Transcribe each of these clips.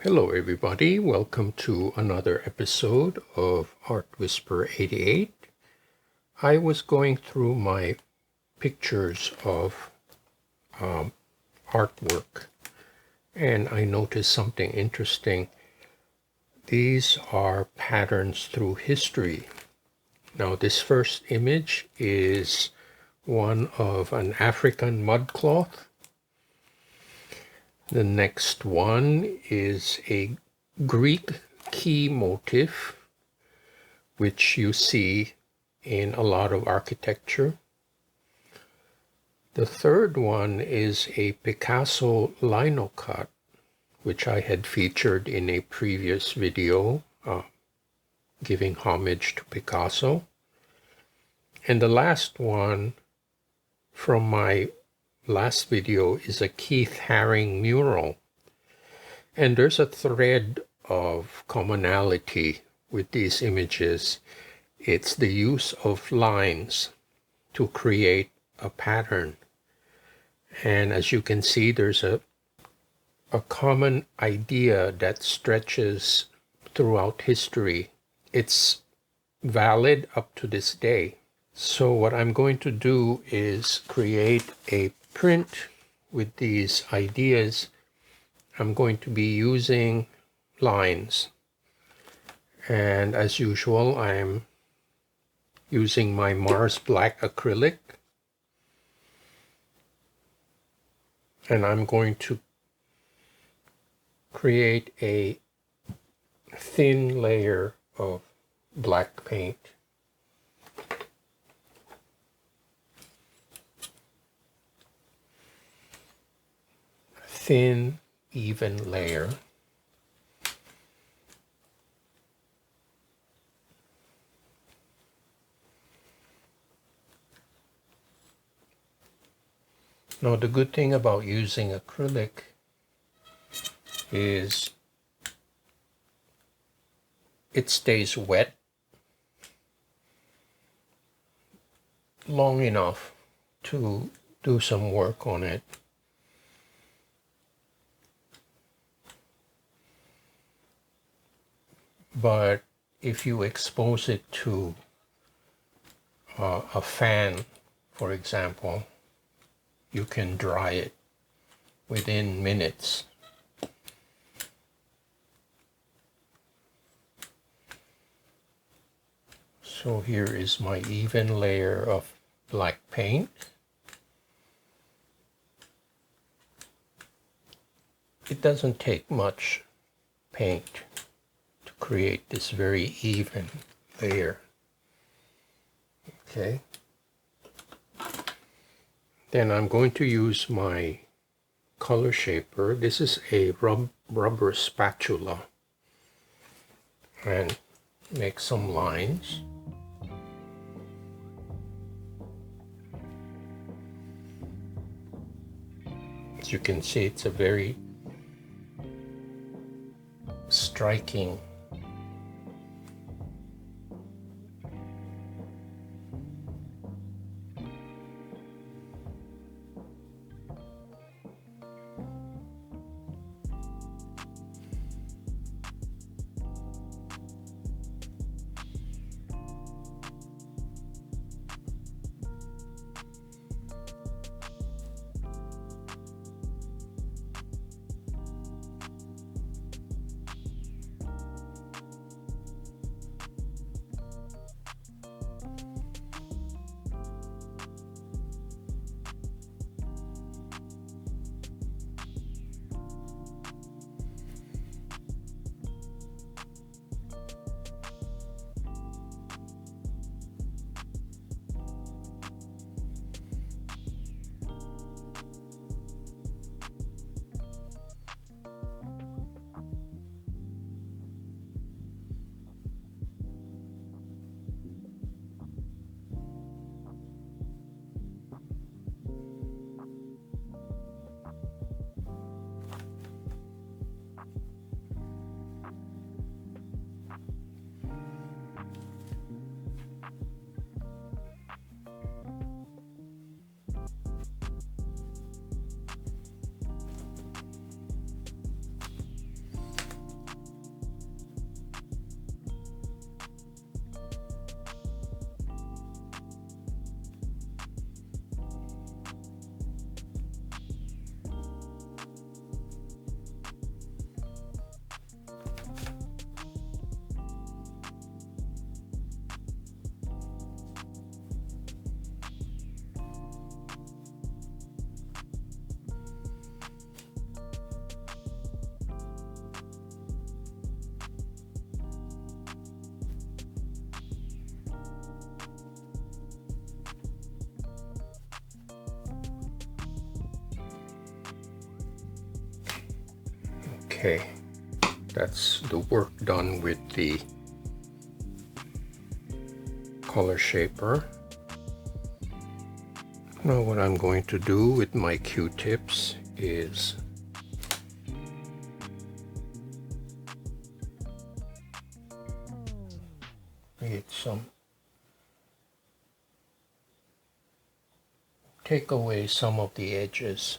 Hello everybody, welcome to another episode of Art Whisper 88. I was going through my pictures of artwork and I noticed something interesting. These are patterns through history. Now this first image is one of an African mudcloth. The next one is a Greek key motif, which you see in a lot of architecture. The third one is a Picasso linocut, which I had featured in a previous video, giving homage to Picasso. And the last one from my last video is a Keith Haring mural. And there's a thread of commonality with these images. It's the use of lines to create a pattern. And as you can see, there's a common idea that stretches throughout history. It's valid up to this day. So what I'm going to do is create a print with these ideas. I'm going to be using lines. And as usual, I'm using my Mars Black acrylic. And I'm going to create a thin layer of black paint. Thin, even layer. Now the good thing about using acrylic is it stays wet long enough to do some work on it. But if you expose it to a fan, for example, you can dry it within minutes. So here is my even layer of black paint. It doesn't take much paint to create this very even layer. Okay. Then I'm going to use my color shaper. This is a rubber spatula, and make some lines. As you can see, it's a very striking Okay, that's the work done with the color shaper. Now what I'm going to do with my Q-tips is take away some of the edges.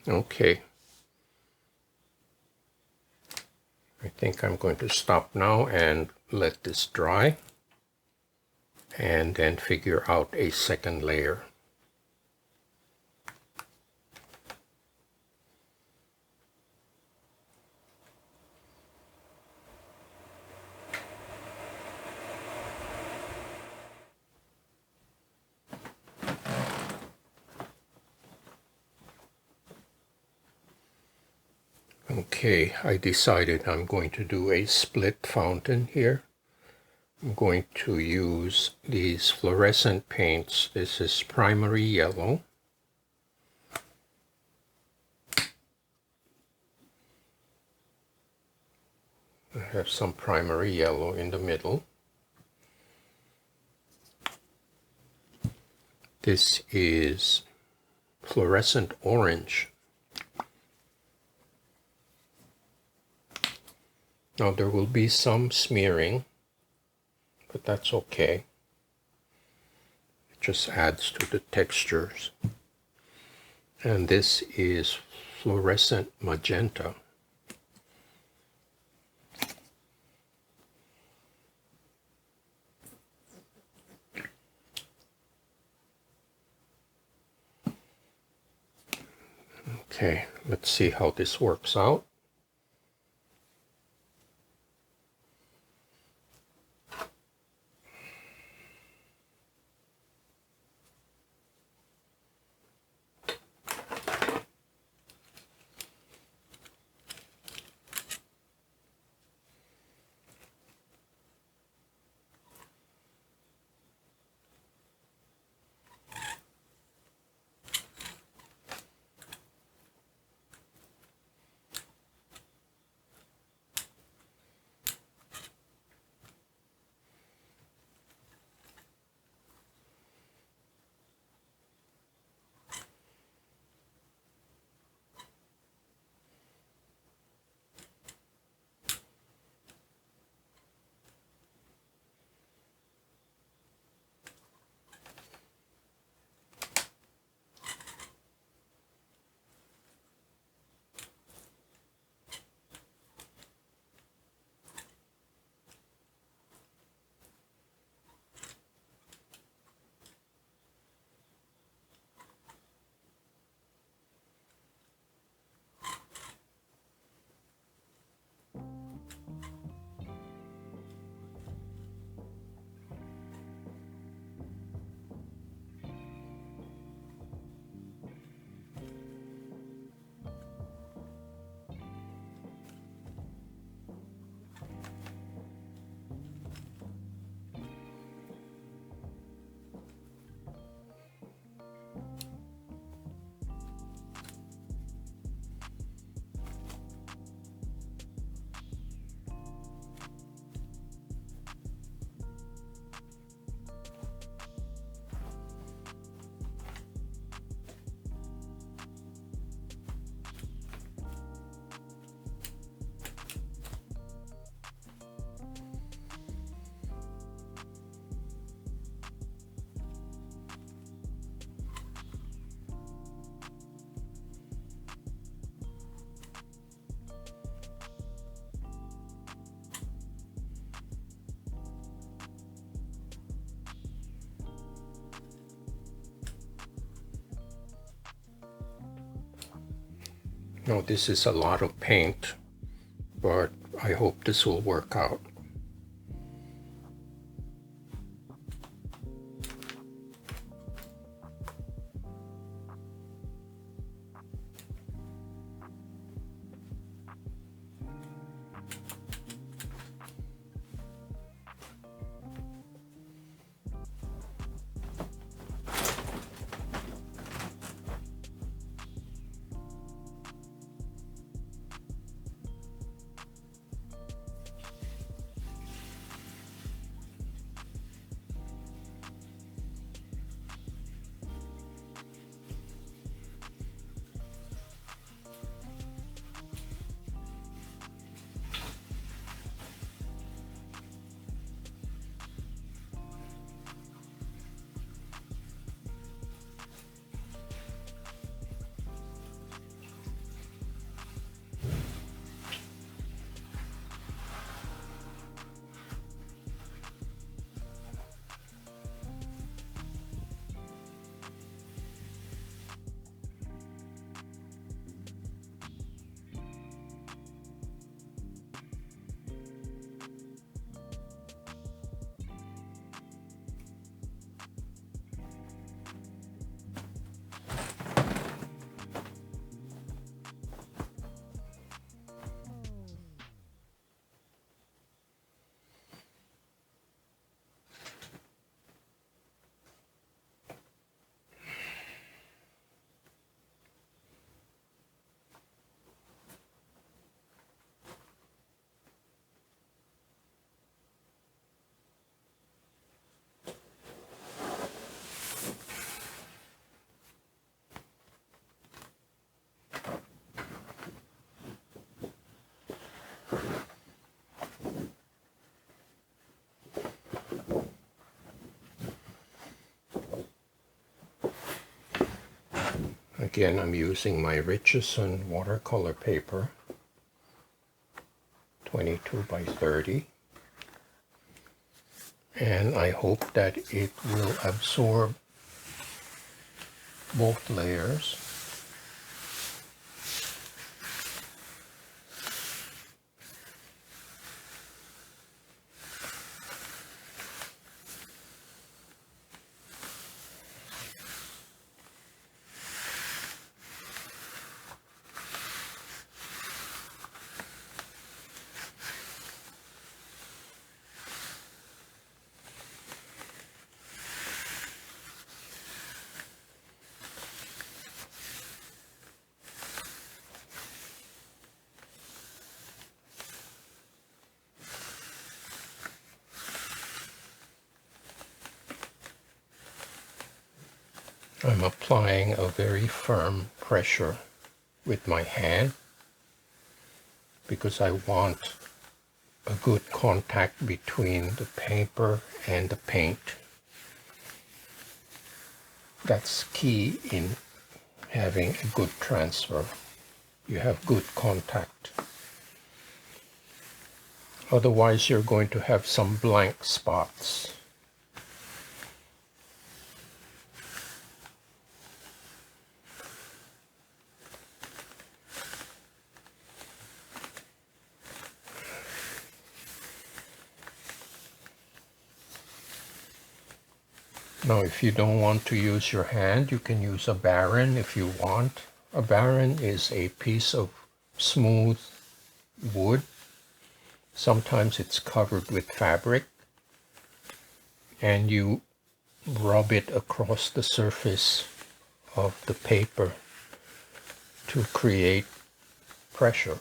Okay. I think I'm going to stop now and let this dry, and then figure out a second layer. Okay, I decided I'm going to do a split fountain here. I'm going to use these fluorescent paints. This is primary yellow. I have some primary yellow in the middle. This is fluorescent orange. Now there will be some smearing, but that's okay. It just adds to the textures. And this is fluorescent magenta. Okay, let's see how this works out. Now this is a lot of paint, but I hope this will work out. Again, I'm using my Richardson watercolor paper, 22 by 30. And I hope that it will absorb both layers. I'm applying a very firm pressure with my hand because I want a good contact between the paper and the paint. That's key in having a good transfer. You have good contact. Otherwise, you're going to have some blank spots. Now, if you don't want to use your hand, you can use a baron if you want. A baron is a piece of smooth wood. Sometimes it's covered with fabric, and you rub it across the surface of the paper to create pressure.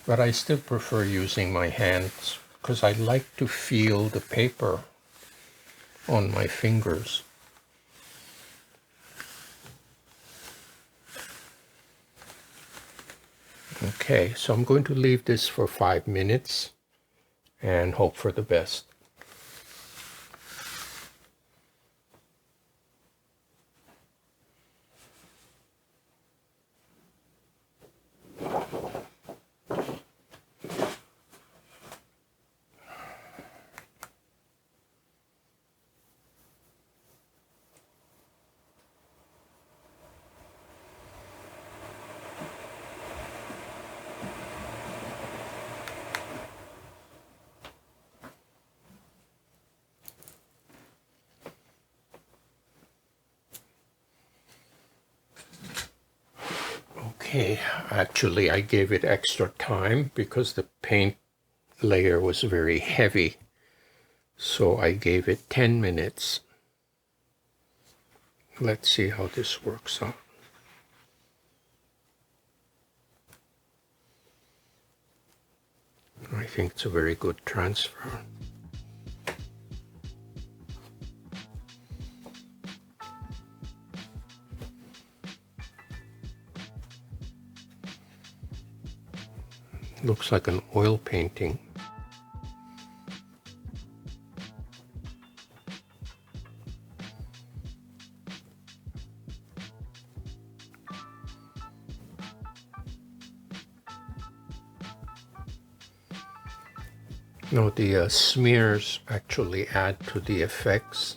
But I still prefer using my hands because I like to feel the paper on my fingers. Okay, so I'm going to leave this for 5 minutes and hope for the best. Okay, actually I gave it extra time because the paint layer was very heavy. So I gave it 10 minutes. Let's see how this works out. I think it's a very good transfer. Looks like an oil painting. No, the smears actually add to the effects.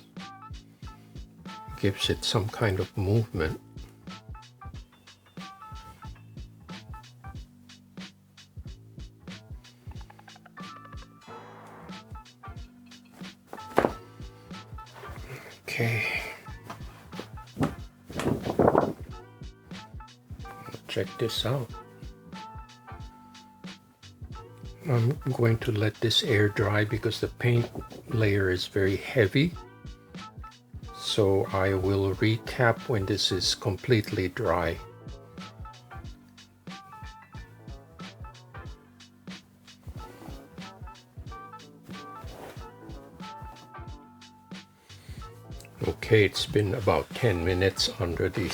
Gives it some kind of movement. Okay. Check this out. I'm going to let this air dry because the paint layer is very heavy. So I will recap when this is completely dry. Okay, it's been about 10 minutes under the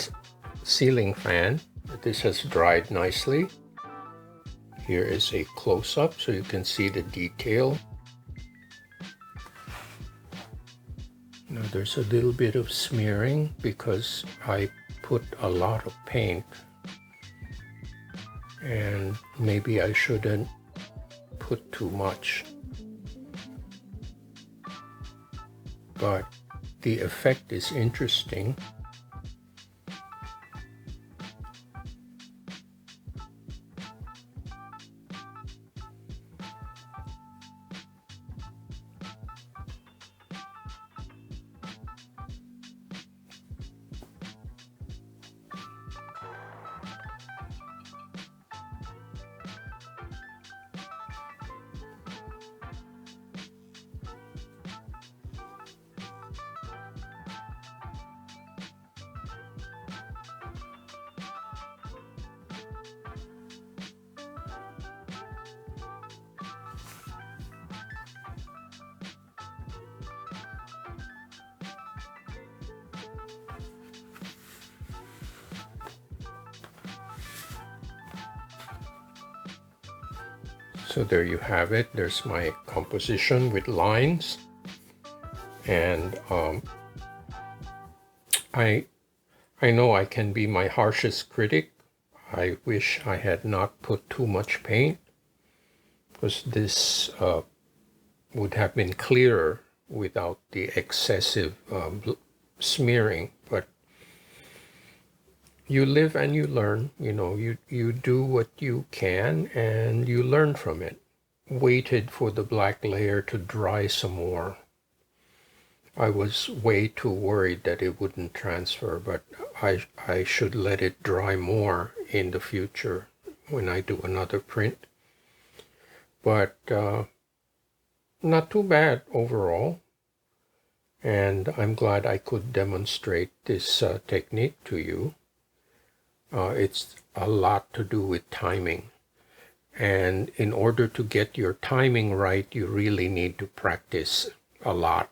ceiling fan. This has dried nicely. Here is a close-up so you can see the detail. Now there's a little bit of smearing because I put a lot of paint, and maybe I shouldn't put too much. But the effect is interesting. So there you have it. There's my composition with lines. And I know I can be my harshest critic. I wish I had not put too much paint, because this would have been clearer without the excessive smearing. But you live and you learn. You know, you do what you can and you learn from it. Waited for the black layer to dry some more. I was way too worried that it wouldn't transfer, but I should let it dry more in the future when I do another print. But not too bad overall. And I'm glad I could demonstrate this technique to you. It's a lot to do with timing. And in order to get your timing right, you really need to practice a lot.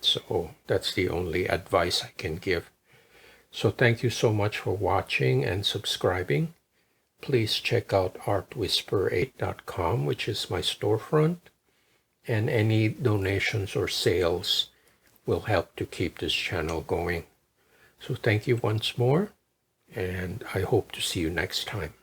So that's the only advice I can give. So thank you so much for watching and subscribing. Please check out artwhisper8.com, which is my storefront, and any donations or sales will help to keep this channel going. So thank you once more, and I hope to see you next time.